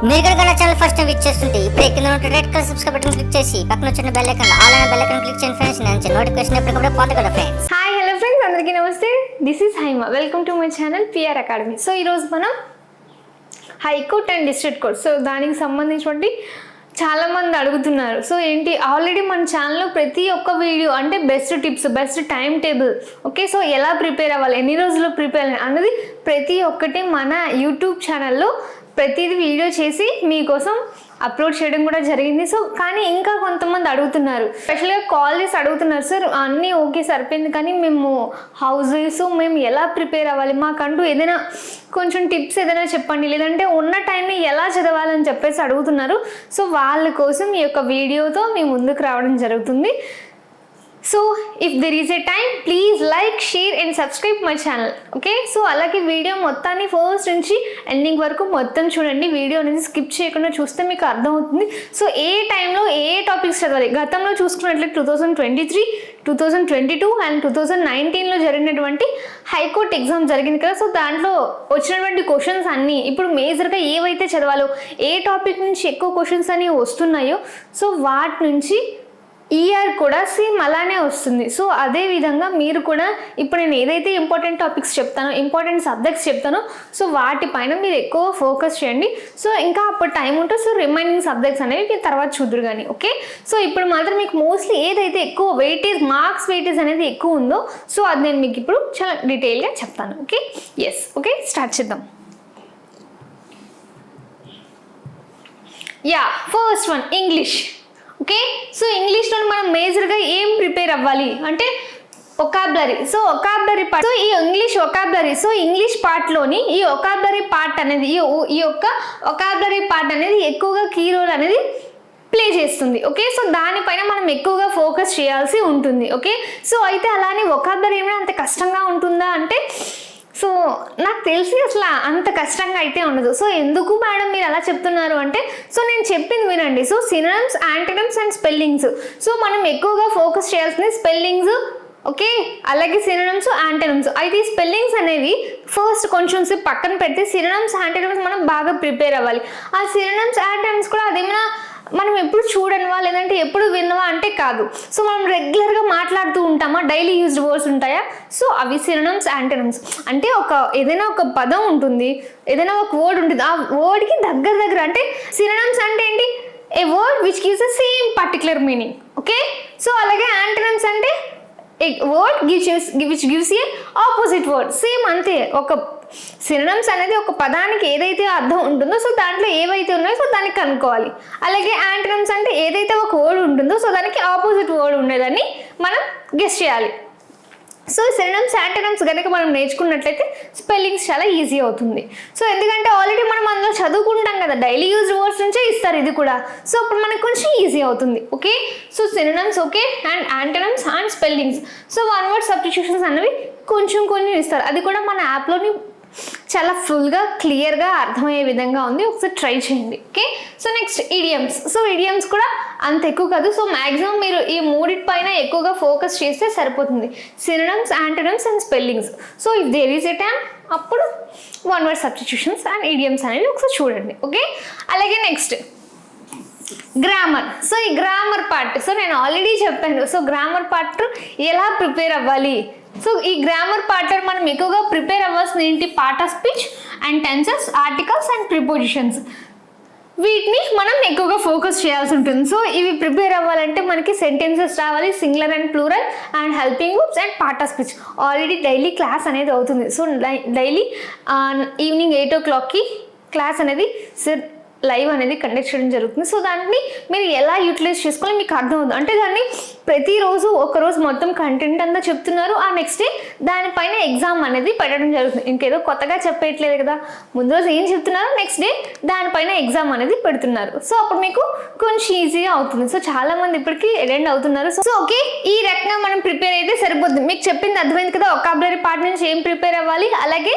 మీరు కనుక నా ఛానల్ ఫస్ట్ టైం విజిట్ చేస్తుంటే ఇప్పుడు కింద ఉన్న red colour subscribe button click చేసి పక్కన వచ్చిన బెల్ ఐకాన్ ఆల్ అనే బెల్ ఐకాన్ క్లిక్ చేయండి ఫ్రెండ్స్. నేను నోటిఫికేషన్ ఎప్పటికప్పుడు పొందగలరు ఫ్రెండ్స్. హాయ్ హలో ఫ్రెండ్స్, అందరికీ నమస్తే. This is Haima. Welcome to my channel PR academy. So ఈరోజు మనం high court and district court, so దానికి సంబంధించినటువంటి చాలామంది అడుగుతున్నారు. సో ఏంటి, ఆల్రెడీ మన ఛానల్లో ప్రతి ఒక్క వీడియో అంటే best tips, best time table, okay, so ఎలా ప్రిపేర్ అవ్వాలి, ఎన్ని రోజుల్లో ప్రిపేర్ అవ్వాలి అన్నది ప్రతి ఒక్కటి మన యూట్యూబ్ ఛానల్లో ప్రతిదీ వీడియో చేసి మీకోసం అప్లోడ్ చేయడం కూడా జరిగింది. సో కానీ ఇంకా కొంతమంది అడుగుతున్నారు, స్పెషల్గా కాల్ చేసి అడుగుతున్నారు, సార్ అన్నీ ఓకే సరిపోయింది కానీ మేము హౌస్ సో మేము ఎలా ప్రిపేర్ అవ్వాలి, మాకంటూ ఏదైనా కొంచెం టిప్స్ ఏదైనా చెప్పండి, లేదంటే ఉన్న టైంని ఎలా చదవాలని చెప్పేసి అడుగుతున్నారు. సో వాళ్ళ కోసం ఈ యొక్క వీడియోతో మీ ముందుకు రావడం జరుగుతుంది. So if there is a time please like, share and subscribe my channel, okay. So అలాగే వీడియో మొత్తాన్ని ఫస్ట్ నుంచి ఎండింగ్ వరకు మొత్తం చూడండి. వీడియో అనేది స్కిప్ చేయకుండా చూస్తే మీకు అర్థమవుతుంది. సో ఏ టైంలో ఏ టాపిక్స్ చదవాలి, గతంలో చూసుకున్నట్లయితే 2023, 2022 అండ్ 2019లో జరిగినటువంటి హైకోర్టు ఎగ్జామ్ జరిగింది కదా. సో దాంట్లో వచ్చినటువంటి క్వశ్చన్స్ అన్నీ ఇప్పుడు మేజర్గా ఏవైతే చదవాలో, ఏ టాపిక్ నుంచి ఎక్కువ క్వశ్చన్స్ అనేవి వస్తున్నాయో, సో వాటి నుంచి ఈఆర్ కూడా సేమ్ అలానే వస్తుంది. సో అదే విధంగా మీరు కూడా ఇప్పుడు నేను ఏదైతే ఇంపార్టెంట్ టాపిక్స్ చెప్తానో, ఇంపార్టెంట్ సబ్జెక్ట్స్ చెప్తానో, సో వాటిపైన మీరు ఎక్కువ ఫోకస్ చేయండి. సో ఇంకా అప్పుడు టైం ఉంటే సో రిమైనింగ్ సబ్జెక్ట్స్ అనేవి మీరు తర్వాత చూద్దరు కానీ, ఓకే. సో ఇప్పుడు మాత్రం మీకు మోస్ట్లీ ఏదైతే ఎక్కువ వెయిటేజ్, మార్క్స్ వెయిటేజ్ అనేది ఎక్కువ ఉందో, సో అది నేను మీకు ఇప్పుడు చాలా డీటెయిల్గా చెప్తాను, ఓకే. ఎస్, ఓకే, స్టార్ట్ చేద్దాం. Yeah, first one English, okay. So ఇంగ్లీష్లో మనం మేజర్గా ఏం ప్రిపేర్ అవ్వాలి అంటే vocabulary. So vocabulary part, so ఈ ఇంగ్లీష్ ఒకాబులరీ, సో ఇంగ్లీష్ పార్ట్లోని ఈ ఒకాబులరీ పార్ట్ అనేది ఈ యొక్క ఒకాబులరీ పార్ట్ అనేది ఎక్కువగా కీ రోల్ అనేది ప్లే చేస్తుంది, ఓకే. సో దానిపైన మనం ఎక్కువగా ఫోకస్ చేయాల్సి ఉంటుంది, ఓకే. సో అయితే అలానే ఒకాబులరీ ఏమైనా అంత కష్టంగా ఉంటుందా అంటే సో నాకు తెలిసి అసలు అంత కష్టంగా అయితే ఉండదు. సో ఎందుకు మేడం మీరు అలా చెప్తున్నారు అంటే, సో నేను చెప్పింది వినండి. So synonyms, antonyms and spellings, so మనం ఎక్కువగా ఫోకస్ చేయాల్సింది స్పెల్లింగ్స్, ఓకే, అలాగే సినోనిమ్స్, యాంటోనిమ్స్. అయితే ఈ స్పెల్లింగ్స్ అనేవి ఫస్ట్ కొంచెం సేపు పక్కన పెడితే సినోనిమ్స్, యాంటోనిమ్స్ మనం బాగా ప్రిపేర్ అవ్వాలి. ఆ సినోనిమ్స్, యాంటోనిమ్స్ కూడా అదేమైనా మనం ఎప్పుడు చూడనివా లేదంటే ఎప్పుడు విన్నవా అంటే కాదు. సో మనం రెగ్యులర్గా మాట్లాడుతూ ఉంటామా, డైలీ యూజ్డ్ వర్డ్స్ ఉంటాయా, సో అవి సినోనిమ్స్, యాంటోనిమ్స్. అంటే ఏదైనా ఒక పదం ఉంటుంది, ఏదైనా ఒక వర్డ్ ఉంటుంది, ఆ వర్డ్కి దగ్గర అంటే సినోనిమ్స్ అంటే ఏంటి, a word which gives the same particular meaning, okay. So అలాగే యాంటోనిమ్స్ అంటే a word which gives a opposite word, same అంతే. ఒక సినోనిమ్స్ అనేది ఒక పదానికి ఏదైతే అర్థం ఉంటుందో సో దాంట్లో ఏవైతే ఉన్నాయో సో దానికి కనుక్కోవాలి. అలాగే యాంటోనిమ్స్ అంటే ఏదైతే ఒక వర్డ్ ఉంటుందో సో దానికి ఆపోజిట్ వర్డ్ ఉండేదని మనం గెస్ చేయాలి. సో సినోనిమ్స్, యాంటోనిమ్స్ కనుక మనం నేర్చుకున్నట్లయితే స్పెల్లింగ్స్ చాలా ఈజీ అవుతుంది. సో ఎందుకంటే ఆల్రెడీ మనం అందులో చదువుకుంటాం కదా, డైలీ యూజ్ వర్డ్స్ నుంచే ఇస్తారు ఇది కూడా. సో అప్పుడు మనకు కొంచెం ఈజీ అవుతుంది, okay. So synonyms, okay, and antonyms and spellings. So one word substitutions అనేవి కొంచెం ఇస్తారు. అది కూడా మన యాప్లోని చాలా ఫుల్గా క్లియర్గా అర్థమయ్యే విధంగా ఉంది, ఒకసారి ట్రై చేయండి, okay. So next idioms. So idioms కూడా అంత ఎక్కువ కాదు. సో మ్యాక్సిమం మీరు ఈ మూడిటి పైన ఎక్కువగా ఫోకస్ చేస్తే సరిపోతుంది, synonyms, antonyms and spellings. So if there is a time అప్పుడు one word substitutions and idioms అనేవి ఒకసారి చూడండి, ఓకే. అలాగే నెక్స్ట్ గ్రామర్. సో ఈ గ్రామర్ పార్ట్, సో నేను ఆల్రెడీ చెప్పాను. సో గ్రామర్ పార్ట్ ఎలా ప్రిపేర్ అవ్వాలి, సో ఈ గ్రామర్ పార్ట్లో మనం ఎక్కువగా ప్రిపేర్ అవ్వాల్సింది ఏంటి, part of speech and tenses, articles and prepositions. వీటిని మనం ఎక్కువగా ఫోకస్ చేయాల్సి ఉంటుంది. సో ఇవి ప్రిపేర్ అవ్వాలంటే మనకి సెంటెన్సెస్ రావాలి, singular and plural and helping verbs and part of speech. Already daily class అనేది అవుతుంది. సో డైలీ ఈవినింగ్ 8 o'clockకి క్లాస్ అనేది లైవ్ అనేది కండక్ట్ చేయడం జరుగుతుంది. సో దాన్ని మీరు ఎలా యూటిలైజ్ చేసుకోవాలి మీకు అర్థమవుతుంది. అంటే దాన్ని ప్రతిరోజు ఒకరోజు మొత్తం కంటెంట్ అంతా చెప్తున్నారు, ఆ నెక్స్ట్ డే దానిపైన ఎగ్జామ్ అనేది పెట్టడం జరుగుతుంది. ఇంకేదో కొత్తగా చెప్పేయట్లేదు కదా, ముందు రోజు ఏం చెప్తున్నారు, నెక్స్ట్ డే దానిపైన ఎగ్జామ్ అనేది పెడుతున్నారు. సో అప్పుడు మీకు కొంచెం ఈజీగా అవుతుంది. సో చాలా మంది ఇప్పటికీ అటెండ్ అవుతున్నారు. సో ఓకే, ఈ రకంగా మనం ప్రిపేర్ అయితే సరిపోతుంది. మీకు చెప్పింది అర్థమైంది కదా, ఒకాబులరీ పార్ట్ నుంచి ఏం ప్రిపేర్ అవ్వాలి, అలాగే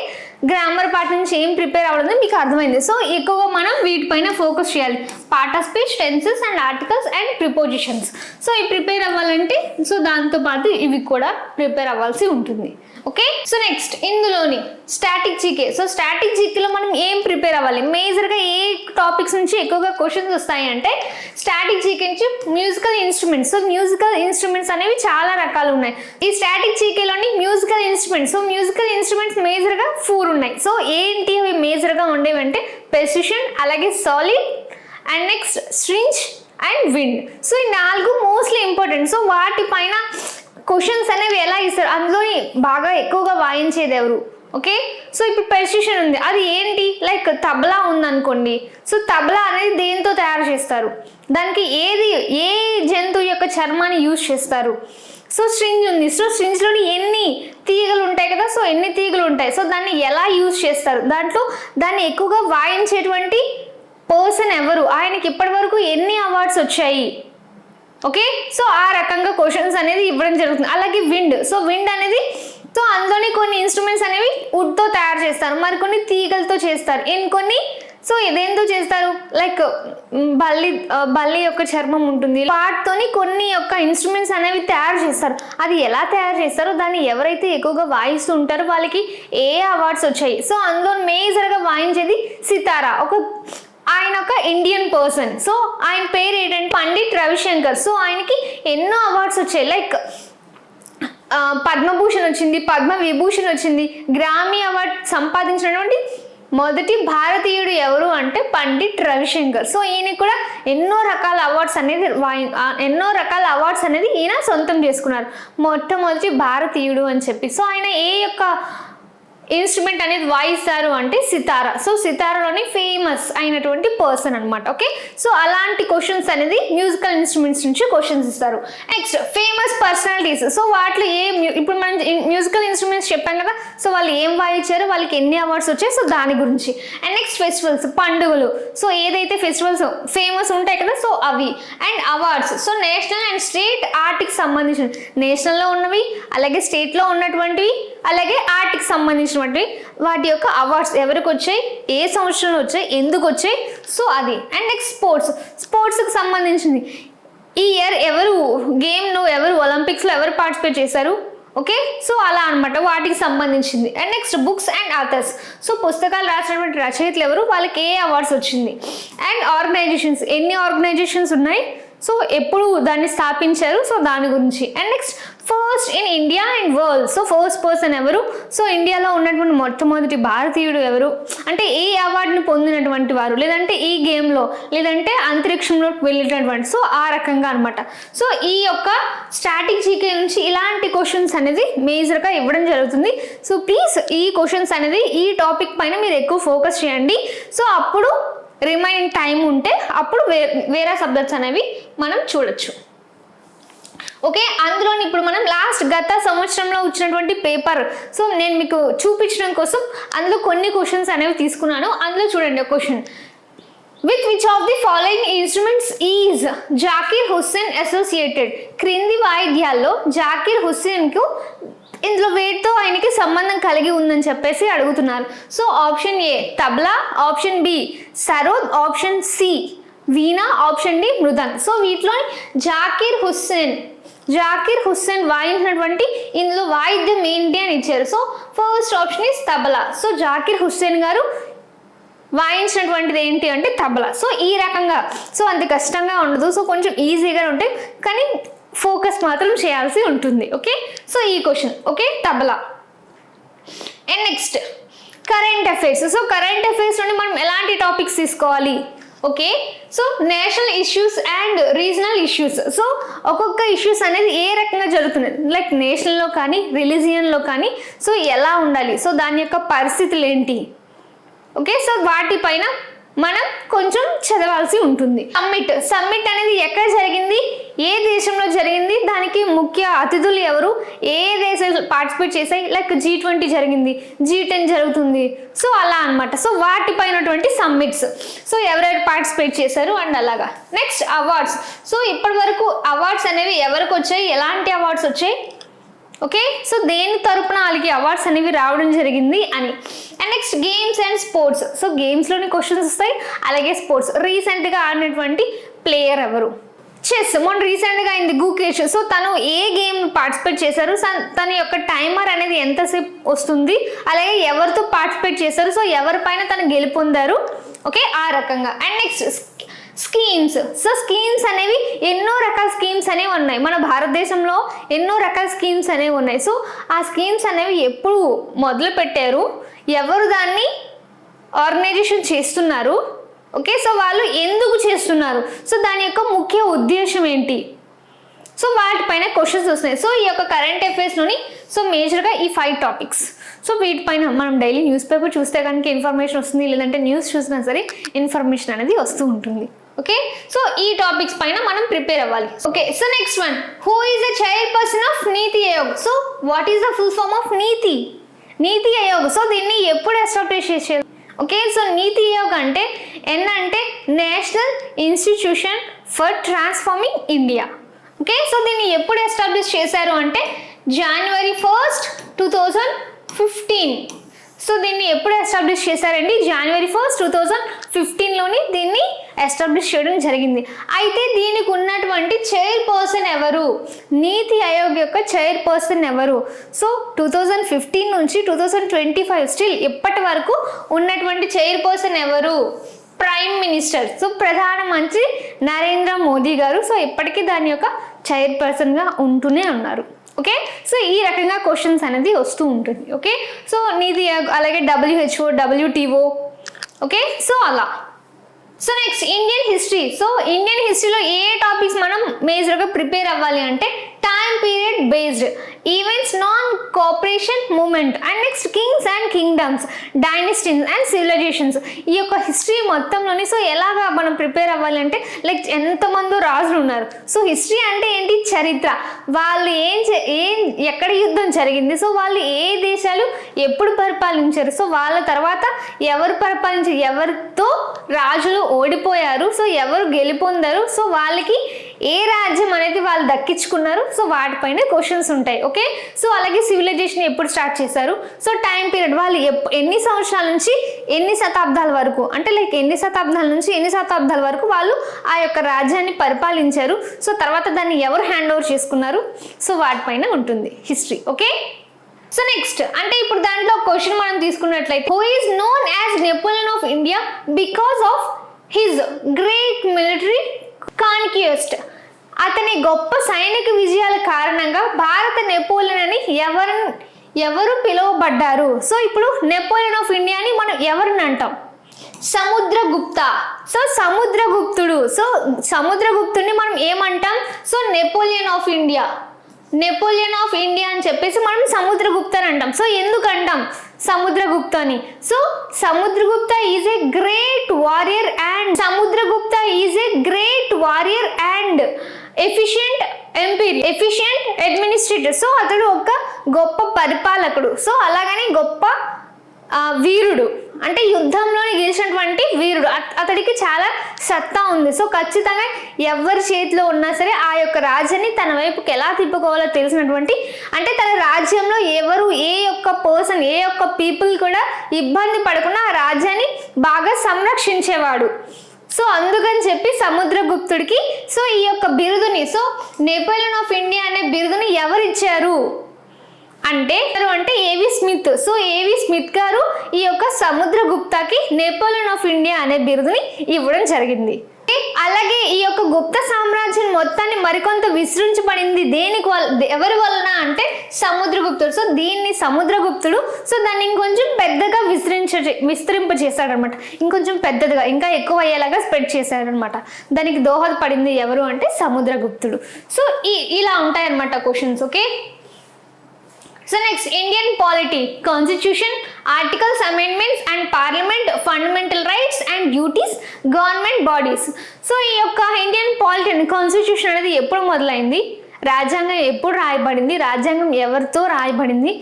గ్రామర్ పార్ట్ నుంచి ఏం ప్రిపేర్ అవ్వడం మీకు అర్థమైంది. సో ఎక్కువగా మనం వీటిపైన ఫోకస్ చేయాలి, part of speech, tenses and articles and prepositions. So ఇవి ప్రిపేర్ అవ్వాలంటే సో దాంతోపాటు ఇవి కూడా ప్రిపేర్ అవ్వాల్సి ఉంటుంది, ఓకే, సో నెక్స్ట్ ఇందులోని స్టాటిక్ జీకే. సో స్టాటిక్ జీకేలో మనం ఏం ప్రిపేర్ అవ్వాలి, మేజర్గా ఏ టాపిక్స్ నుంచి ఎక్కువగా క్వశ్చన్స్ వస్తాయి అంటే స్టాటిక్ జీకే నుంచి musical instruments. So musical instruments అనేవి చాలా రకాలు ఉన్నాయి. ఈ స్టాటిక్ జీకేలోని musical instruments, so musical instruments మేజర్గా 4 ఉన్నాయి. సో ఏంటి అవి మేజర్గా ఉండేవి అంటే పెర్సిషన్, అలాగే solid, and next strings and wind. So ఈ 4 మోస్ట్లీ ఇంపార్టెంట్. సో వాటిపైన క్వశ్చన్స్ అనేవి ఎలా ఇస్తారు, అందులో బాగా ఎక్కువగా వాయించేది ఎవరు? ఓకే, సో ఇప్పుడు పెర్సిషన్ ఉంది, అది ఏంటి, లైక్ తబలా ఉందనుకోండి. సో తబలా అనేది దేంతో తయారు చేస్తారు, దానికి ఏ జంతువు యొక్క చర్మాన్ని యూజ్ చేస్తారు? సో స్ట్రింగ్ ఉంది, సో స్ట్రింగ్స్లోని ఎన్ని తీగలు ఉంటాయి కదా, సో ఎన్ని తీగలు ఉంటాయి, సో దాన్ని ఎలా యూజ్ చేస్తారు, దాన్ని ఎక్కువగా వాయించేటువంటి పర్సన్ ఎవరు, ఆయనకి ఇప్పటి వరకు ఎన్ని అవార్డ్స్ వచ్చాయి? ఓకే, సో ఆ రకంగా క్వశ్చన్స్ అనేది ఇవ్వడం జరుగుతుంది. అలాగే విండ్, సో విండ్ అనేది సో అందులోని కొన్ని ఇన్స్ట్రుమెంట్స్ అనేవి వుడ్తో తయారు చేస్తారు, మరికొన్ని తీగలతో చేస్తారు, ఇంకొన్ని సో ఇదేంతో చేస్తారు, లైక్ బల్లి యొక్క చర్మం ఉంటుంది, వాటితోని కొన్ని యొక్క ఇన్స్ట్రుమెంట్స్ అనేవి తయారు చేస్తారు. అది ఎలా తయారు చేస్తారో, దాన్ని ఎవరైతే ఎక్కువగా వాయిస్తూ ఉంటారో వాళ్ళకి ఏ అవార్డ్స్ వచ్చాయి? సో అందులో మేజర్గా వాయించేది సితారా, ఆయన ఒక ఇండియన్ పర్సన్. సో ఆయన పేరు ఏంటంటే పండిట్ రవిశంకర్. సో ఆయనకి ఎన్నో అవార్డ్స్ వచ్చాయి, లైక్ పద్మభూషణ్ వచ్చింది, పద్మ విభూషణ్ వచ్చింది. గ్రామీ అవార్డ్ సంపాదించినటువంటి మొదటి భారతీయుడు ఎవరు అంటే పండిట్ రవిశంకర్. సో ఈయనకి కూడా ఎన్నో రకాల అవార్డ్స్ అనేది ఈయన సొంతం చేసుకున్నారు, మొట్టమొదటి భారతీయుడు అని చెప్పి. సో ఆయన ఏ యొక్క ఇన్స్ట్రుమెంట్ అనేది వాయిస్తారు అంటే సితారా. సో సితారాలోని ఫేమస్ అయినటువంటి పర్సన్ అనమాట. ఓకే, సో అలాంటి క్వశ్చన్స్ అనేది మ్యూజికల్ ఇన్స్ట్రుమెంట్స్ నుంచి క్వశ్చన్స్ ఇస్తారు. Next famous personalities. సో వాటిలో ఇప్పుడు మనం మ్యూజికల్ ఇన్స్ట్రుమెంట్స్ చెప్పాం కదా, సో వాళ్ళు ఏం వాయించారు, వాళ్ళకి ఎన్ని అవార్డ్స్ వచ్చాయి, సో దాని గురించి. అండ్ నెక్స్ట్ ఫెస్టివల్స్, పండుగలు. సో ఏదైతే ఫెస్టివల్స్ ఫేమస్ ఉంటాయి కదా, సో అవి. And awards, so national and state ఆర్ట్కి సంబంధించిన, నేషనల్లో ఉన్నవి, అలాగే స్టేట్లో ఉన్నటువంటివి, అలాగే ఆర్ట్కి సంబంధించినటువంటి వాటి యొక్క అవార్డ్స్ ఎవరికి వచ్చాయి, ఏ సంవత్సరంలో వచ్చాయి, ఎందుకు వచ్చాయి, సో అది. అండ్ నెక్స్ట్ స్పోర్ట్స్కి సంబంధించింది, ఈ ఇయర్ గేమ్లో ఎవరు ఒలింపిక్స్లో ఎవరు పార్టిసిపేట్ చేశారు. ఓకే, సో అలా అనమాట వాటికి సంబంధించింది. And next books and authors. So పుస్తకాలు రాసినటువంటి రచయితలు ఎవరు, వాళ్ళకి ఏ అవార్డ్స్ వచ్చింది. అండ్ ఆర్గనైజేషన్స్, ఎన్ని ఆర్గనైజేషన్స్ ఉన్నాయి, సో ఎప్పుడు దాన్ని స్థాపించారు, సో దాని గురించి. And next first in India and world. So first person ఎవరు, సో ఇండియాలో ఉన్నటువంటి మొట్టమొదటి భారతీయుడు ఎవరు, అంటే ఏ అవార్డుని పొందినటువంటి వారు, లేదంటే ఈ గేమ్లో, లేదంటే అంతరిక్షంలోకి వెళ్ళినటువంటి, సో ఆ రకంగా అనమాట. సో ఈ యొక్క స్టాటిక్ జీకే నుంచి ఇలాంటి క్వశ్చన్స్ అనేది మేజర్గా ఇవ్వడం జరుగుతుంది. సో ప్లీజ్ ఈ క్వశ్చన్స్ అనేది ఈ టాపిక్ పైన మీరు ఎక్కువ ఫోకస్ చేయండి. సో అప్పుడు రిమైనింగ్ టైం ఉంటే అప్పుడు వేరే సబ్జెక్ట్స్ అనేవి మనం చూడొచ్చు. ఓకే, అందులోని ఇప్పుడు మనం గత సంవత్సరంలో వచ్చినటువంటి పేపర్, సో నేను మీకు చూపించడం కోసం అందులో కొన్ని క్వశ్చన్స్ అనేవి తీసుకున్నాను. అందులో చూడండి ఒక question, with which of the following instruments is Zakir Hussain associated. క్రింది వాయిద్యాల్లో జాకీర్ హుస్సేన్కు ఇందులో వేటితో ఆయనకి సంబంధం కలిగి ఉందని చెప్పేసి అడుగుతున్నారు. So option A tabla, option B sarod, option C veena, option D mridang. So వీటిలో జాకీర్ హుస్సేన్ వాయించినటువంటి ఇందులో వాయిద్యం ఏంటి అని ఇచ్చారు. So first option is tabla. So Zakir Hussain గారు వాయించినటువంటిది ఏంటి అంటే తబలా. సో ఈ రకంగా, సో అంత కష్టంగా ఉండదు, సో కొంచెం ఈజీగా ఉంటాయి, కానీ ఫోకస్ మాత్రం చేయాల్సి ఉంటుంది. ఓకే, సో ఈ question. Okay, tabla. And next current affairs. So current affairs నుండి మనం ఎలాంటి టాపిక్స్ తీసుకోవాలి? Okay, so national issues and regional issues. So ఒక్కొక్క ఇష్యూస్ అనేది ఏ రకంగా జరుగుతుంది, లైక్ నేషనల్లో కానీ రిలీజియన్లో కానీ, సో ఎలా ఉండాలి, సో దాని యొక్క పరిస్థితులు ఏంటి. ఓకే, సో వాటిపైన మనం కొంచెం చదవాల్సి ఉంటుంది. సమ్మిట్ అనేది ఎక్కడ జరిగింది, ఏ దేశంలో జరిగింది, దానికి ముఖ్య అతిథులు ఎవరు, ఏ దేశాలు పార్టిసిపేట్ చేశాయి, లైక్ G20 జరిగింది, G10 జరుగుతుంది, సో అలా అనమాట. సో వాటిపైనటువంటి సమ్మిట్స్, సో ఎవరెవరు పార్టిసిపేట్ చేశారు అండ్ అలాగా. Next awards. సో ఇప్పటి వరకు అవార్డ్స్ అనేవి ఎవరికి వచ్చాయి, ఎలాంటి అవార్డ్స్ వచ్చాయి, ఓకే, సో దేని తరపున వాళ్ళకి అవార్డ్స్ అనేవి రావడం జరిగింది అని. And next games and sports. So గేమ్స్లోని క్వశ్చన్స్ వస్తాయి, అలాగే స్పోర్ట్స్. రీసెంట్గా ఆడినటువంటి ప్లేయర్ ఎవరు, చెస్ మొన్న రీసెంట్గా అయింది గుకేష్. సో తను ఏ గేమ్ పార్టిసిపేట్ చేశారు, తన యొక్క టైమర్ అనేది ఎంతసేపు వస్తుంది, అలాగే ఎవరితో పార్టిసిపేట్ చేశారు, సో ఎవరిపైన తను గెలుపొందారు. ఓకే, ఆ రకంగా. And next schemes. So schemes అనేవి ఎన్నో రకాల స్కీమ్స్ అనేవి ఉన్నాయి మన భారతదేశంలో, ఎన్నో రకాల స్కీమ్స్ అనేవి ఉన్నాయి. సో ఆ స్కీమ్స్ అనేవి ఎప్పుడు మొదలు పెట్టారు, ఎవరు దాన్ని ఆర్గనైజేషన్ చేస్తున్నారు, ఓకే, సో వాళ్ళు ఎందుకు చేస్తున్నారు, సో దాని యొక్క ముఖ్య ఉద్దేశం ఏంటి, సో వాటిపైన క్వశ్చన్స్ వస్తున్నాయి. సో ఈ యొక్క కరెంట్ అఫైర్స్లోని సో మేజర్గా ఈ 5 టాపిక్స్. సో వీటిపైన మనం డైలీ న్యూస్ పేపర్ చూస్తే కనుక ఇన్ఫర్మేషన్ వస్తుంది, లేదంటే న్యూస్ చూసినా సరే ఇన్ఫర్మేషన్ అనేది వస్తూ ఉంటుంది. ఓకే, సో ఈ టాపిక్స్ పైన మనం ప్రిపేర్ అవ్వాలి. Okay, so next one, who is the chairperson of NITI Aayog. So what is the full form of NITI Aayog. So దీన్ని ఎప్పుడు ఎస్టాబ్లిష్ చేసేది? ఓకే, సో నీతి ఆయోగ్ అంటే ఎన్ అంటే national institution for transforming India. Okay, so దీన్ని ఎప్పుడు ఎస్టాబ్లిష్ చేశారు అంటే January 1st, 2015. సో దీన్ని ఎప్పుడు ఎస్టాబ్లిష్ చేశారండి? January 1st, 2015లోని దీన్ని ఎస్టాబ్లిష్ చేయడం జరిగింది. అయితే దీనికి ఉన్నటువంటి చైర్పర్సన్ ఎవరు, నీతి ఆయోగ్ యొక్క చైర్పర్సన్ ఎవరు? సో 2015 నుంచి 2025 స్టిల్ ఇప్పటి వరకు ఉన్నటువంటి చైర్పర్సన్ ఎవరు? Prime minister. సో ప్రధానమంత్రి నరేంద్ర మోదీ గారు. సో ఇప్పటికీ దాని యొక్క చైర్పర్సన్గా ఉంటూనే ఉన్నారు. ఓకే, సో ఈ రకంగా క్వశ్చన్స్ అనేది వస్తూ ఉంటుంది. ఓకే, సో నీతి ఆయోగ్, అలాగే WHO, WTO. ఓకే, సో అలా. So next Indian history. So Indian హిస్టరీలో ఏ టాపిక్స్ మనం మేజర్గా ప్రిపేర్ అవ్వాలి అంటే time period based, events, non cooperation moment, and next Kings and kingdoms, dynasties and civilisations. ఈ యొక్క హిస్టరీ మొత్తంలోని సో ఎలాగా మనం ప్రిపేర్ అవ్వాలి అంటే లైక్ ఎంతమందో రాజులు ఉన్నారు. సో హిస్టరీ అంటే ఏంటి? చరిత్ర. వాళ్ళు ఎక్కడ యుద్ధం జరిగింది, సో వాళ్ళు ఏ దేశాలు ఎప్పుడు పరిపాలించారు, సో వాళ్ళ తర్వాత ఎవరు పరిపాలించారు, ఎవరితో రాజులు ఓడిపోయారు, సో ఎవరు గెలుపొందారు, సో వాళ్ళకి ఏ రాజ్యం అనేది వాళ్ళు దక్కించుకున్నారు, సో వాటిపైన క్వశ్చన్స్ ఉంటాయి. ఓకే, సో అలాగే సివిలైజేషన్ ఎప్పుడు స్టార్ట్ చేశారు, సో టైం పీరియడ్, వాళ్ళు ఎన్ని సంవత్సరాల నుంచి ఎన్ని శతాబ్దాల వరకు, అంటే లైక్ ఎన్ని శతాబ్దాల నుంచి ఎన్ని శతాబ్దాల వరకు వాళ్ళు ఆ యొక్క రాజ్యాన్ని పరిపాలించారు, సో తర్వాత దాన్ని ఎవరు హ్యాండ్ ఓవర్ చేసుకున్నారు, సో వాటిపైన ఉంటుంది హిస్టరీ. ఓకే, సో నెక్స్ట్ అంటే ఇప్పుడు దాంట్లో క్వశ్చన్ మనం తీసుకున్నట్లయితే who is known as Napoleon of India because of his great military conquest. అతని గొప్ప సైనిక విజయాల కారణంగా భారత నెపోలియన్ అని ఎవరు పిలువబడ్డారు? సో ఇప్పుడు నెపోలియన్ ఆఫ్ ఇండియా అని మనం ఎవరిని అంటాం? సముద్రగుప్త. సో సముద్రగుప్తుడు. సో సముద్రగుప్తుడిని మనం ఏమంటాం? సో నెపోలియన్ ఆఫ్ ఇండియా అని చెప్పేసి మనం సముద్రగుప్త అని అంటాం. సో ఎందుకు అంటాం సముద్రగుప్త అని? So Samudragupta is a great warrior and efficient administrator. So అతడు ఒక గొప్ప పరిపాలకుడు. సో అలాగని గొప్ప వీరుడు, అంటే యుద్ధంలోని గెలిచినటువంటి వీరుడు. అతడికి చాలా సత్తా ఉంది. సో ఖచ్చితంగా ఎవరి చేతిలో ఉన్నా సరే ఆ యొక్క రాజ్యాన్ని తన వైపుకి ఎలా తిప్పుకోవాలో తెలిసినటువంటి, అంటే తన రాజ్యంలో ఎవరు ఏ యొక్క పీపుల్ కూడా ఇబ్బంది పడకుండా ఆ రాజ్యాన్ని బాగా సంరక్షించేవాడు. సో అందుకని చెప్పి సముద్రగుప్తుడికి సో ఈ యొక్క బిరుదుని, సో నెపోలియన్ ఆఫ్ ఇండియా అనే బిరుదుని ఎవరు ఇచ్చారు అంటే ఏవి స్మిత్. సో ఏవి స్మిత్ గారు ఈ యొక్క సముద్రగుప్తకి నెపోలియన్ ఆఫ్ ఇండియా అనే బిరుదుని ఇవ్వడం జరిగింది. అలాగే ఈ యొక్క గుప్త సామ్రాజ్యం మొత్తాన్ని మరికొంత విస్తరించబడింది ఎవరి వలన అంటే సముద్రగుప్తుడు. సో దీన్ని సముద్రగుప్తుడు సో దాన్ని ఇంకొంచెం పెద్దగా విస్తరింపజేశాడనమాట. ఇంకొంచెం పెద్దదిగా ఇంకా ఎక్కువ అయ్యేలాగా స్ప్రెడ్ చేశాడనమాట. దానికి దోహదపడింది ఎవరు అంటే సముద్రగుప్తుడు. సో ఇలా ఉంటాయన్నమాట questions. Okay, so next Indian polity, constitution, articles, amendments and parliament, fundamental rights and duties, government bodies. So ఈ యొక్క ఇండియన్ పాలిటీ కాన్స్టిట్యూషన్ అనేది ఎప్పుడు మొదలైంది, రాజ్యాంగం ఎప్పుడు రాయబడింది, రాజ్యాంగం ఎవరితో రాయబడింది.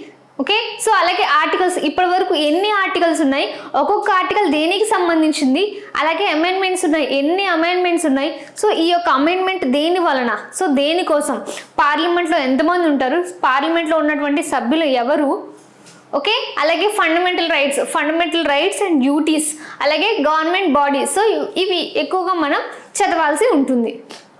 ఓకే, సో అలాగే ఆర్టికల్స్, ఇప్పటి వరకు ఎన్ని ఆర్టికల్స్ ఉన్నాయి, ఒక్కొక్క ఆర్టికల్ దేనికి సంబంధించింది, అలాగే అమెండ్మెంట్స్ ఉన్నాయి, ఎన్ని అమెండ్మెంట్స్ ఉన్నాయి, సో ఈ యొక్క అమెండ్మెంట్ దేని వలన, సో దేనికోసం, పార్లమెంట్లో ఎంతమంది ఉంటారు, పార్లమెంట్లో ఉన్నటువంటి సభ్యులు ఎవరు. ఓకే, అలాగే ఫండమెంటల్ రైట్స్ అండ్ డ్యూటీస్, అలాగే గవర్నమెంట్ బాడీస్. సో ఇవి ఎక్కువగా మనం చదవాల్సి ఉంటుంది.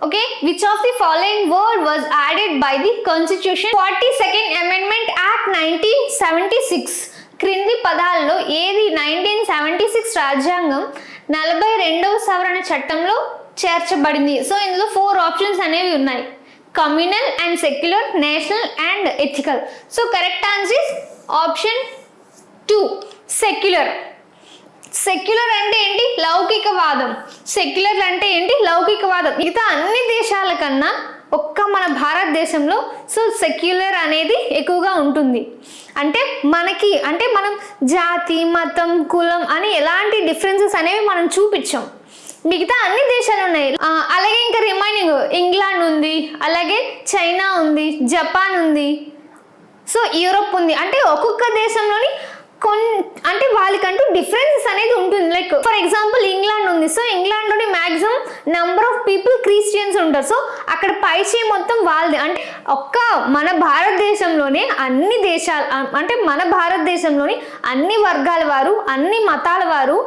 Okay, which of the following word was added by the constitution 42nd amendment act 1976? క్రింది పదాల్లో ఏది 1976 రాజ్యాంగం 42వ సవరణ చట్టంలో చేర్చబడింది? సో ఇందులో 4 ఆప్షన్స్ అనేవి ఉన్నాయి. Communal and secular, national and ethical. So correct answer is option 2, secular. Secular అంటే ఏంటి? లౌకికవాదం. సెక్యులర్ అంటే ఏంటి? లౌకికవాదం. మిగతా అన్ని దేశాల కన్నా ఒక్క మన భారతదేశంలో సో సెక్యులర్ అనేది ఎక్కువగా ఉంటుంది. అంటే మనం జాతి, మతం, కులం అని ఎలాంటి డిఫరెన్సెస్ అనేవి మనం చూపించాం. మిగతా అన్ని దేశాలు ఉన్నాయి. అలాగే ఇంకా రిమైనింగ్ ఇంగ్లాండ్ ఉంది, అలాగే చైనా ఉంది, జపాన్ ఉంది, సో యూరోప్ ఉంది. అంటే ఒక్కొక్క దేశంలోని అంటే వాళ్ళకంటూ డిఫరెన్సెస్ అనేది ఉంటుంది. లైక్ ఫర్ ఎగ్జాంపుల్ ఇంగ్లాండ్ ఉంది. సో ఇంగ్లాండ్లోని maximum number of people Christians ఉంటారు. సో అక్కడ పైచే మొత్తం వాళ్ళది. అంటే ఒక్క మన భారతదేశంలోనే అన్ని దేశాలు, అంటే మన భారతదేశంలోని అన్ని వర్గాల వారు, అన్ని మతాల వారు,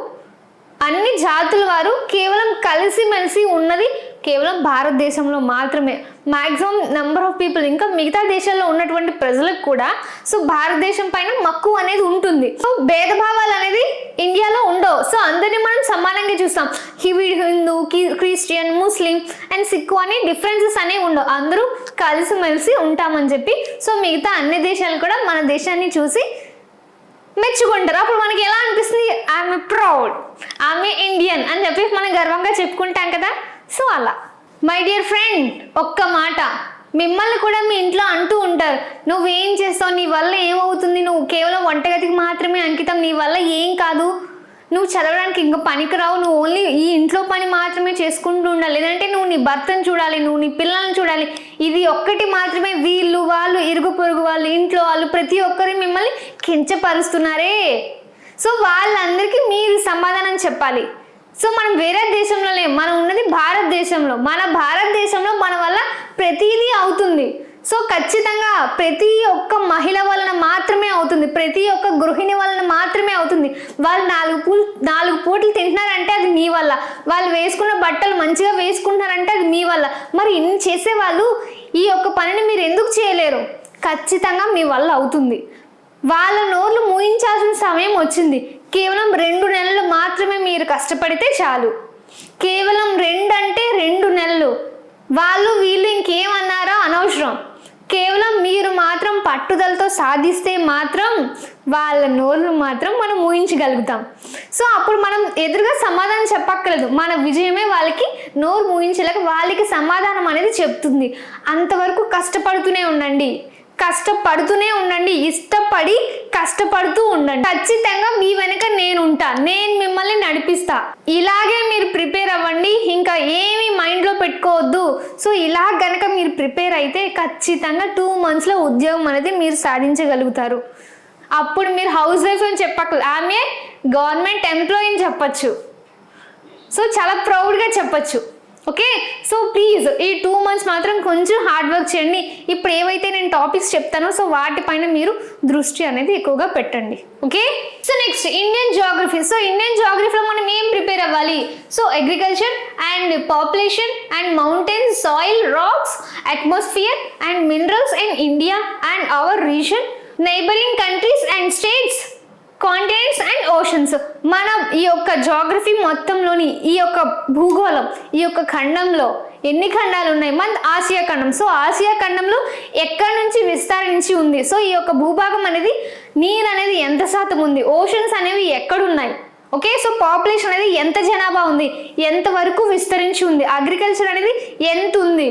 అన్ని జాతుల వారు కేవలం కలిసిమెలిసి ఉన్నది కేవలం భారతదేశంలో మాత్రమే. మ్యాక్సిమం నెంబర్ ఆఫ్ పీపుల్, ఇంకా మిగతా దేశాల్లో ఉన్నటువంటి ప్రజలకు కూడా సో భారతదేశం పైన మక్కువ అనేది ఉంటుంది. సో భేదభావాలు అనేది ఇండియాలో ఉండవు. సో అందరినీ మనం సమానంగా చూస్తాం. Hindu, Christian, Muslim and Sikh అని డిఫరెన్సెస్ అనేవి ఉండవు. అందరూ కలిసిమెలిసి ఉంటామని చెప్పి సో మిగతా అన్ని దేశాలు కూడా మన దేశాన్ని చూసి మెచ్చుకుంటారు. అప్పుడు మనకి ఎలా అనిపిస్తుంది? ఐఎమ్ ప్రౌడ్, ఐఎమ్ ఇండియన్ అని చెప్పి మనం గర్వంగా చెప్పుకుంటాం కదా. సో అలా మై డియర్ ఫ్రెండ్, ఒక్క మాట మిమ్మల్ని కూడా మీ ఇంట్లో అంటూ ఉంటారు, నువ్వేం చేస్తావు, నీ వల్ల ఏమవుతుంది, నువ్వు కేవలం వంటగదికి మాత్రమే అంకితం, నీ వల్ల ఏం కాదు, నువ్వు చదవడానికి ఇంకా పనికిరావు, నువ్వు ఓన్లీ ఈ ఇంట్లో పని మాత్రమే చేసుకుంటూ ఉండాలి, లేదంటే నువ్వు నీ భర్తను చూడాలి, నువ్వు నీ పిల్లల్ని చూడాలి, ఇది ఒక్కటి మాత్రమే, వీళ్ళు వాళ్ళు ఇరుగు పొరుగు వాళ్ళు ఇంట్లో వాళ్ళు ప్రతి ఒక్కరు మిమ్మల్ని కించపరుస్తున్నారే. సో వాళ్ళందరికీ మీరు సమాధానం చెప్పాలి. సో మనం వేరే దేశంలో లేం, మనం ఉన్నది భారతదేశంలో. మన భారతదేశంలో మన వల్ల ప్రతిదీ అవుతుంది. సో ఖచ్చితంగా ప్రతి ఒక్క మహిళ వలన మాత్రమే అవుతుంది, ప్రతి ఒక్క గృహిణి వలన మాత్రమే అవుతుంది. వాళ్ళు నాలుగు పూటలు తింటున్నారంటే అది మీ వల్ల, వాళ్ళు వేసుకున్న బట్టలు మంచిగా వేసుకుంటున్నారంటే అది మీ వల్ల. మరి ఇన్ని చేసేవాళ్ళు ఈ ఒక్క పనిని మీరు ఎందుకు చేయలేరు? ఖచ్చితంగా మీ వల్ల అవుతుంది. వాళ్ళ నోర్లు మూయించాల్సిన సమయం వచ్చింది. కేవలం 2 నెలలు మాత్రమే మీరు కష్టపడితే చాలు. కేవలం 2 అంటే 2 నెలలు. వాళ్ళు వీళ్ళు ఇంకేమన్నారో అనవసరం. కేవలం మీరు మాత్రం పట్టుదలతో సాధిస్తే మాత్రం వాళ్ళ నోర్లు మాత్రం మనం ఊహించగలుగుతాం. సో అప్పుడు మనం ఎదురుగా సమాధానం చెప్పక్కర్లేదు, మన విజయమే వాళ్ళకి నోరు ఊహించలేక వాళ్ళకి సమాధానం అనేది చెప్తుంది. అంతవరకు కష్టపడుతూనే ఉండండి, ఇష్టపడి కష్టపడుతూ ఉండండి. ఖచ్చితంగా మీ వెనక నేను ఉంటా, నేను మిమ్మల్ని నడిపిస్తా. ఇలాగే మీరు ప్రిపేర్ అవ్వండి, ఇంకా ఏమి మైండ్లో పెట్టుకోవద్దు. సో ఇలా గనక మీరు ప్రిపేర్ అయితే ఖచ్చితంగా 2 monthsలో ఉద్యోగం అనేది మీరు సాధించగలుగుతారు. అప్పుడు మీరు హౌస్ వైఫ్ అని చెప్పక్కర్లేదు, ఆమె గవర్నమెంట్ ఎంప్లాయీ అని చెప్పచ్చు. సో చాలా ప్రౌడ్గా చెప్పచ్చు. ఓకే, సో ప్లీజ్ ఈ 2 months మాత్రం కొంచెం హార్డ్ వర్క్ చేయండి. ఇప్పుడు ఏవైతే నేను టాపిక్స్ చెప్తానో సో వాటిపైన మీరు దృష్టి అనేది ఎక్కువగా పెట్టండి. Okay, so next Indian geography. So Indian జియోగ్రఫీలో మనం ఏం ప్రిపేర్ అవ్వాలి? So agriculture and population and mountains, soil, rocks, atmosphere and minerals in India and our region, neighbouring countries and states, continents and oceans. మనం ఈ యొక్క geography మొత్తంలోని ఈ యొక్క భూగోళం, ఈ యొక్క ఖండంలో ఎన్ని ఖండాలు ఉన్నాయి? మన ఆసియా ఖండం. సో ఆసియా ఖండంలో ఎక్కడి నుంచి విస్తరించి ఉంది? సో ఈ యొక్క భూభాగం అనేది నీరు అనేది ఎంత శాతం ఉంది? ఓషన్స్ అనేవి ఎక్కడున్నాయి? ఓకే, సో పాపులేషన్ అనేది ఎంత జనాభా ఉంది, ఎంతవరకు విస్తరించి ఉంది, అగ్రికల్చర్ అనేది ఎంత ఉంది,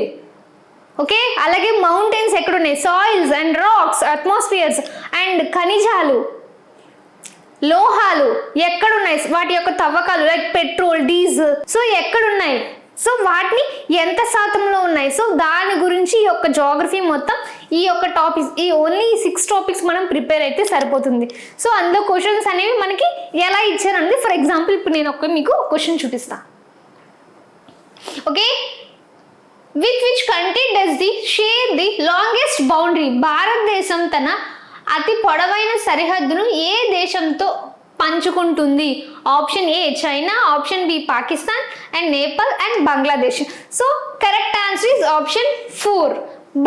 ఓకే, అలాగే మౌంటైన్స్ ఎక్కడున్నాయి, soils and rocks, atmospheres and ఖనిజాలు, లోహాలు ఎక్కడున్నాయి, వాటి యొక్క తవ్వకాలు లైక్ పెట్రోల్, డీజిల్ సో ఎక్కడున్నాయి, సో వాటిని ఎంత శాతంలో ఉన్నాయి. సో దాని గురించి ఈ యొక్క జాగ్రఫీ మొత్తం ఈ యొక్క టాపిక్స్, ఈ ఓన్లీ 6 టాపిక్స్ మనం ప్రిపేర్ అయితే సరిపోతుంది. సో అందులో క్వశ్చన్స్ అనేవి మనకి ఎలా ఇచ్చారండి? ఫర్ ఎగ్జాంపుల్ ఇప్పుడు నేను మీకు క్వశ్చన్ చూపిస్తా. Okay, with which country does the share the longest boundary? భారతదేశం తన అతి పొడవైన సరిహద్దును ఏ దేశంతో పంచుకుంటుంది? Option A China, option B Pakistan and Nepal and Bangladesh. So correct answer is option 4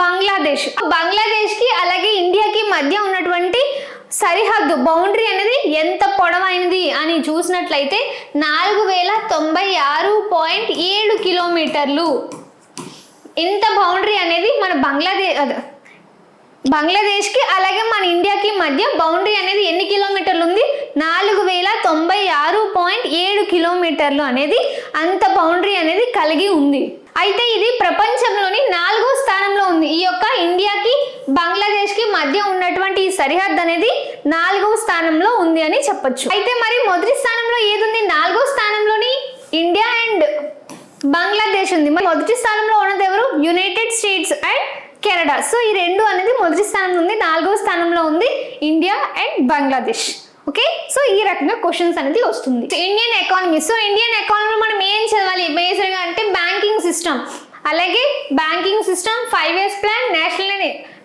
Bangladesh. బంగ్లాదేశ్కి అలాగే ఇండియాకి మధ్య ఉన్నటువంటి సరిహద్దు బౌండరీ అనేది ఎంత పొడవైనది అని చూసినట్లయితే 4096.7 కిలోమీటర్లు. ఇంత బౌండరీ అనేది మన బంగ్లాదేశ్కి అలాగే మన ఇండియాకి మధ్య బౌండరీ అనేది ఎన్ని కిలోమీటర్లు ఉంది? 4096.7 కిలోమీటర్లు అనేది అంత బౌండరీ అనేది కలిగి ఉంది. అయితే ఇది ప్రపంచంలోని 4వ స్థానంలో ఉంది. ఈ యొక్క ఇండియాకి బంగ్లాదేశ్కి మధ్య ఉన్నటువంటి ఈ సరిహద్దు అనేది 4వ స్థానంలో ఉంది అని చెప్పొచ్చు. అయితే మరి మొదటి స్థానంలో ఏది ఉంది? 4వ స్థానంలోని ఇండియా అండ్ బంగ్లాదేశ్ ఉంది. మరి మొదటి స్థానంలో ఉన్నది ఎవరు? United states and Canada. So ఈ రెండు అనేది మొదటి స్థానంలో ఉంది. 4వ స్థానంలో ఉంది India and Bangladesh. Okay, so ఈ రకంగా క్వశ్చన్స్ అనేది వస్తుంది. Indian economy. So Indian economy మనం ఏం చదవాలి బేసిక్గా అంటే బ్యాంకింగ్ సిస్టమ్, అలాగే banking system, 5 years plan,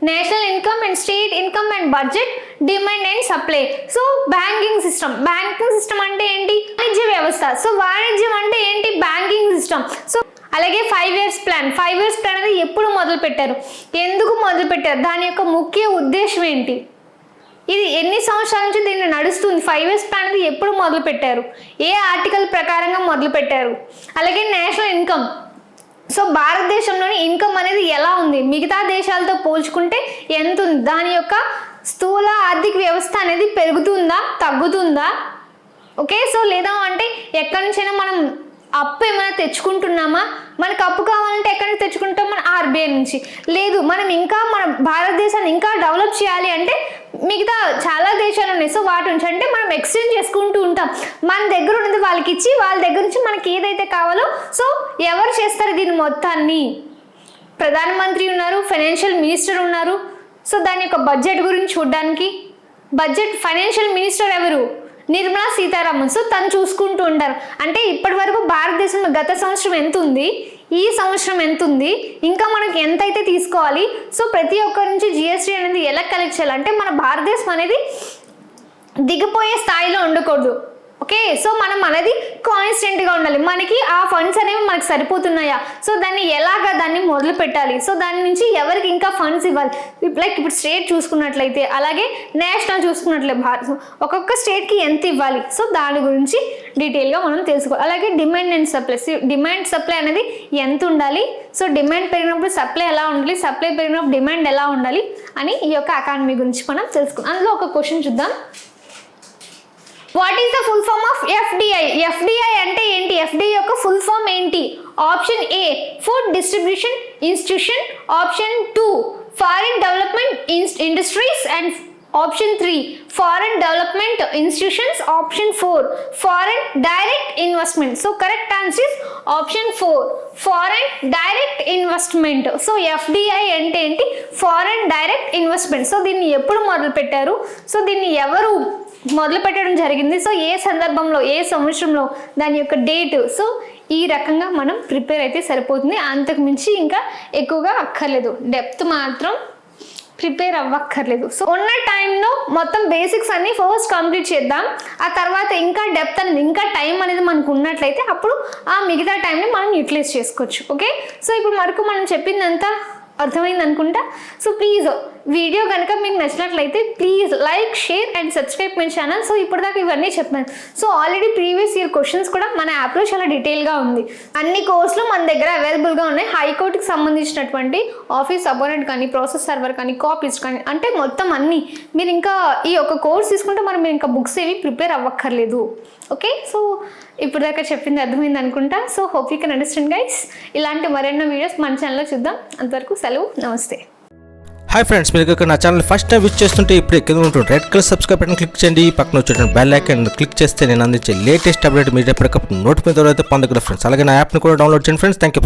national income and state income and budget, demand and supply. So banking system అంటే ఏంటి? వాణిజ్య వ్యవస్థ. సో వాణిజ్యం అంటే ఏంటి? Banking system. సో అలాగే 5 years ప్లాన్ అనేది ఎప్పుడు మొదలు పెట్టారు, ఎందుకు మొదలు పెట్టారు, దాని యొక్క ముఖ్య ఉద్దేశం ఏంటి, ఇది ఎన్ని సంవత్సరాల నుంచి దీన్ని నడుస్తుంది, 5 years ప్లాన్ అనేది ఎప్పుడు మొదలు పెట్టారు, ఏ ఆర్టికల్ ప్రకారంగా మొదలు పెట్టారు. అలాగే నేషనల్ ఇన్కమ్. సో భారతదేశంలోని ఇన్కమ్ అనేది ఎలా ఉంది, మిగతా దేశాలతో పోల్చుకుంటే ఎంత ఉంది, దాని యొక్క స్థూల ఆర్థిక వ్యవస్థ అనేది పెరుగుతుందా తగ్గుతుందా. ఓకే, సో లేదా అంటే ఎక్కడి నుంచైనా మనం అప్పు ఏమైనా తెచ్చుకుంటున్నామా, మనకు అప్పు కావాలంటే ఎక్కడి నుంచి తెచ్చుకుంటాం? మన ఆర్బీఐ నుంచి. లేదు మనం ఇంకా మన భారతదేశాన్ని ఇంకా డెవలప్ చేయాలి అంటే మిగతా చాలా దేశాలు ఉన్నాయి, సో వాటి నుంచి అంటే మనం ఎక్స్చేంజ్ చేసుకుంటూ ఉంటాం. మన దగ్గర ఉన్నది వాళ్ళకి ఇచ్చి వాళ్ళ దగ్గర నుంచి మనకి ఏదైతే కావాలో సో ఎవరు చేస్తారు దీని మొత్తాన్ని? ప్రధానమంత్రి ఉన్నారు, ఫైనాన్షియల్ మినిస్టర్ ఉన్నారు. సో దాని యొక్క బడ్జెట్ గురించి చూడడానికి ఫైనాన్షియల్ మినిస్టర్ ఎవరు? నిర్మలా సీతారామన్. సో తను చూసుకుంటూ ఉంటారు. అంటే ఇప్పటి వరకు భారతదేశంలో గత సంవత్సరం ఎంత ఉంది, ఈ సంవత్సరం ఎంత ఉంది, ఇంకా మనకి ఎంత అయితే తీసుకోవాలి, సో ప్రతి ఒక్కరి నుంచి జిఎస్టీ అనేది ఎలా కలెక్ట్ చేయాలి అంటే మన భారతదేశం అనేది దిగిపోయే స్థాయిలో ఉండకూడదు. ఓకే, సో మనం అనేది కాన్స్టెంట్గా ఉండాలి. మనకి ఆ ఫండ్స్ అనేవి మనకి సరిపోతున్నాయా, సో దాన్ని మొదలు పెట్టాలి. సో దాని నుంచి ఎవరికి ఇంకా ఫండ్స్ ఇవ్వాలి. లైక్ ఇప్పుడు స్టేట్ చూసుకున్నట్లయితే అలాగే నేషనల్ చూసుకున్నట్లయితే ఒక్కొక్క స్టేట్కి ఎంత ఇవ్వాలి, సో దాని గురించి డీటెయిల్గా మనం తెలుసుకోవాలి. అలాగే demand and supply. Demand supply అనేది ఎంత ఉండాలి, సో డిమాండ్ పెరిగినప్పుడు సప్లై ఎలా ఉండాలి, సప్లై పెరిగినప్పుడు డిమాండ్ ఎలా ఉండాలి అని ఈ యొక్క ఎకానమీ గురించి మనం తెలుసుకుందాం. అందులో ఒక క్వశ్చన్ చూద్దాం. What is the full form of FDI? FDI అంటే ఏంటి? ఎఫ్డిఐ యొక్క ఫుల్ ఫామ్ ఏంటి? Option A food distribution institution, option 2 foreign development industries and option 3 foreign development institutions, option 4 foreign direct investment. So correct answer is option 4 foreign direct investment. So FDI అంటే ఏంటి? Foreign direct investment. So దీన్ని ఎప్పుడు మొదలు పెట్టారు, so దీన్ని ఎవరు మొదలు పెట్టడం జరిగింది, సో ఏ సందర్భంలో, ఏ సంవత్సరంలో, దాని యొక్క డేట్. సో ఈ రకంగా మనం ప్రిపేర్ అయితే సరిపోతుంది, అంతకు మించి ఇంకా ఎక్కువగా అక్కర్లేదు, డెప్త్ మాత్రం ప్రిపేర్ అవ్వక్కర్లేదు. సో ఉన్న టైంలో మొత్తం బేసిక్స్ అన్ని ఫస్ట్ కంప్లీట్ చేద్దాం. ఆ తర్వాత ఇంకా డెప్త్ అనేది, ఇంకా టైం అనేది మనకు ఉన్నట్లయితే అప్పుడు ఆ మిగతా టైంని మనం యూటిలైజ్ చేసుకోవచ్చు. ఓకే, సో ఇప్పుడు వరకు మనం చెప్పిందంతా అర్థమైంది అనుకుంటా. సో ప్లీజ్ వీడియో కనుక మీకు నచ్చినట్లయితే please like, share and subscribe my channel. So ఇప్పటిదాకా ఇవన్నీ చెప్పాను. So already previous year questions కూడా మన యాప్లో చాలా డీటెయిల్గా ఉంది. అన్ని కోర్సులు మన దగ్గర అవైలబుల్గా ఉన్నాయి. హైకోర్టుకి సంబంధించినటువంటి ఆఫీస్ అపోనెంట్ కానీ, ప్రాసెస్ సర్వర్ కానీ, కాపీస్ కానీ, అంటే మొత్తం అన్నీ. మీరు ఇంకా ఈ ఒక కోర్స్ తీసుకుంటే మరి మీరు ఇంకా బుక్స్ ఏవి ప్రిపేర్ అవ్వక్కర్లేదు. ఓకే, సో ఇప్పుడు దాకా చెప్పింది అర్థమైంది అనుకుంటా. So hope you can understand guys. ఇలాంటి మరెన్నో వీడియోస్ మన ఛానల్లో చూద్దాం. అంతవరకు సెలవు, నమస్తే. హాయ్ ఫ్రెండ్స్, మీరు ఇక్కడ నా ఛానల్ ఫస్ట్ టైం విజిట్ చేస్తుంటే ఇప్పుడు కింద ఉంటుంది red colour subscribe button click చేయండి. పక్కన వచ్చేటువంటి బెల్ ఐకాన్ క్లిక్ చేస్తే నేను అందించే లేటెస్ట్ అప్డేట్ మీరు ఎప్పటికప్పుడు నోటిఫికేషన్ ద్వారా పొందగలరు ఫ్రెండ్స్. అలాగే నా యాప్ని కూడా డౌన్లోడ్ చేయండి ఫ్రెండ్స్. Thank you.